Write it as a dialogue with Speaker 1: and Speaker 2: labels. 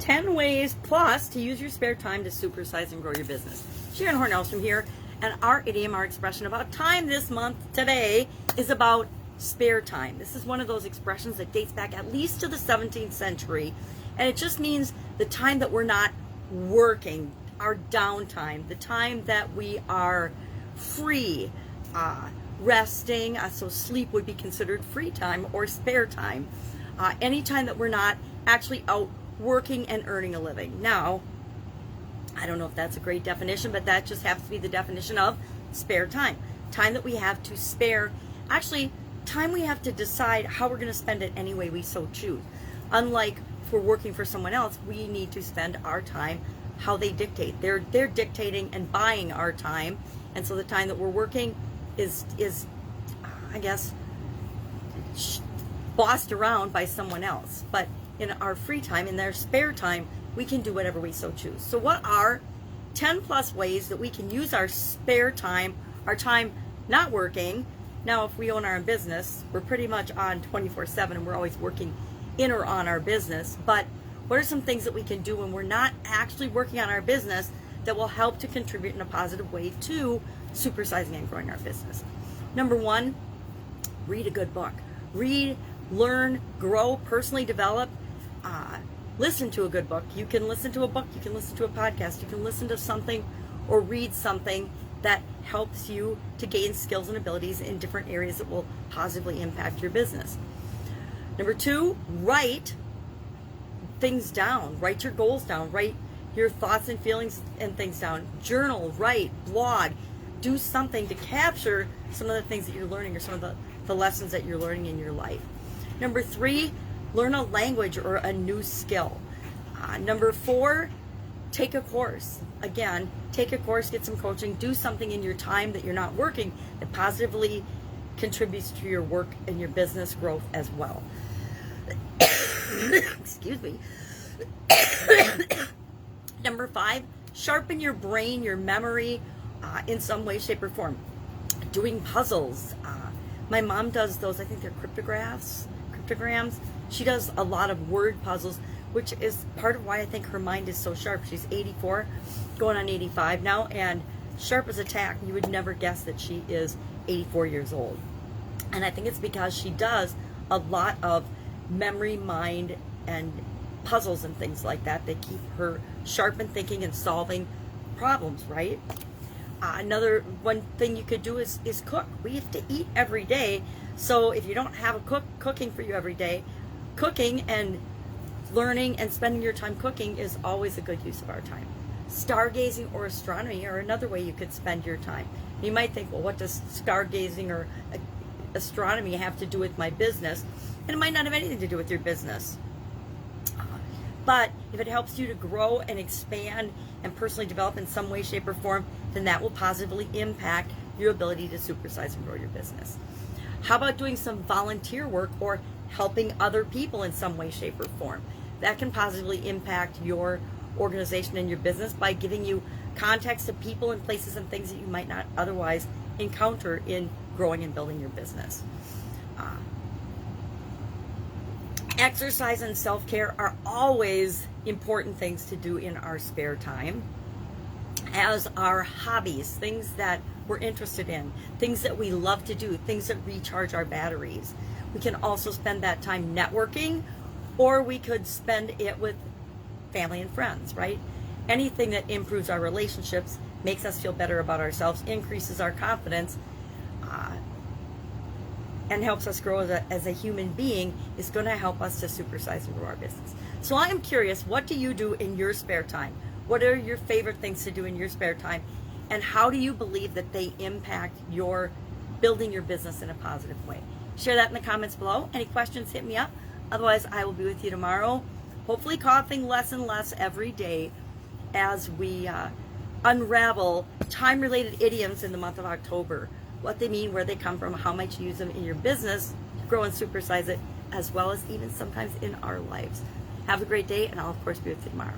Speaker 1: 10 ways plus to use your spare time to supersize and grow your business. Sharon Horne-Ellstrom here, and our idiom, our expression about time this month today is about spare time. This is one of those expressions that dates back at least to the 17th century, and it just means the time that we're not working, our downtime, the time that we are free, resting, so sleep would be considered free time or spare time. Any time that we're not actually out working and earning a living. Now, I don't know if that's a great definition, but that just happens to be the definition of spare time. Time that we have to spare, actually, time we have to decide how we're going to spend it any way we so choose. Unlike if we're working for someone else, we need to spend our time how they dictate. They're dictating and buying our time, and so the time that we're working is I guess, bossed around by someone else. But in our free time, in their spare time, we can do whatever we so choose. So what are 10 plus ways that we can use our spare time, our time not working? Now, if we own our own business, we're pretty much on 24/7 and we're always working in or on our business. But what are some things that we can do when we're not actually working on our business that will help to contribute in a positive way to supersizing and growing our business? Number one, read a good book. Read, learn, grow, personally develop. Listen to a good book. You can listen to a book, you can listen to a podcast, you can listen to something or read something that helps you to gain skills and abilities in different areas that will positively impact your business. Number two, write things down. Write your goals down. Write your thoughts and feelings and things down. Journal, write, blog. Do something to capture some of the things that you're learning or some of the lessons that you're learning in your life. Number three, learn a language or a new skill. Number four, take a course. Again, take a course, get some coaching, do something in your time that you're not working that positively contributes to your work and your business growth as well. Excuse me. Number five, sharpen your brain, your memory in some way, shape, or form. Doing puzzles. My mom does those, I think they're cryptograms. She does a lot of word puzzles, which is part of why I think her mind is so sharp. She's 84, going on 85 now, and sharp as a tack. You would never guess that she is 84 years old. And I think it's because she does a lot of memory, mind, and puzzles and things like that that keep her sharp in thinking and solving problems, right? Another one thing you could do is cook. We have to eat every day, so if you don't have a cook cooking for you every day, cooking and learning and spending your time cooking is always a good use of our time. Stargazing or astronomy are another way you could spend your time. You might think, well, what does stargazing or astronomy have to do with my business? And it might not have anything to do with your business. But if it helps you to grow and expand and personally develop in some way, shape, or form, then that will positively impact your ability to supersize and grow your business. How about doing some volunteer work or helping other people in some way, shape, or form? That can positively impact your organization and your business by giving you contacts to people and places and things that you might not otherwise encounter in growing and building your business. Exercise and self-care are always important things to do in our spare time, as are hobbies, things that we're interested in, things that we love to do, things that recharge our batteries. We can also spend that time networking, or we could spend it with family and friends, right? Anything that improves our relationships, makes us feel better about ourselves, increases our confidence, and helps us grow as a human being is going to help us to supersize and grow our business. So I am curious, what do you do in your spare time? What are your favorite things to do in your spare time? And how do you believe that they impact your building your business in a positive way? Share that in the comments below. Any questions, hit me up. Otherwise, I will be with you tomorrow, hopefully coughing less and less every day as we unravel time-related idioms in the month of October. What they mean, where they come from, how much you use them in your business to grow and supersize it, as well as even sometimes in our lives. Have a great day, and I'll, of course, be with you tomorrow.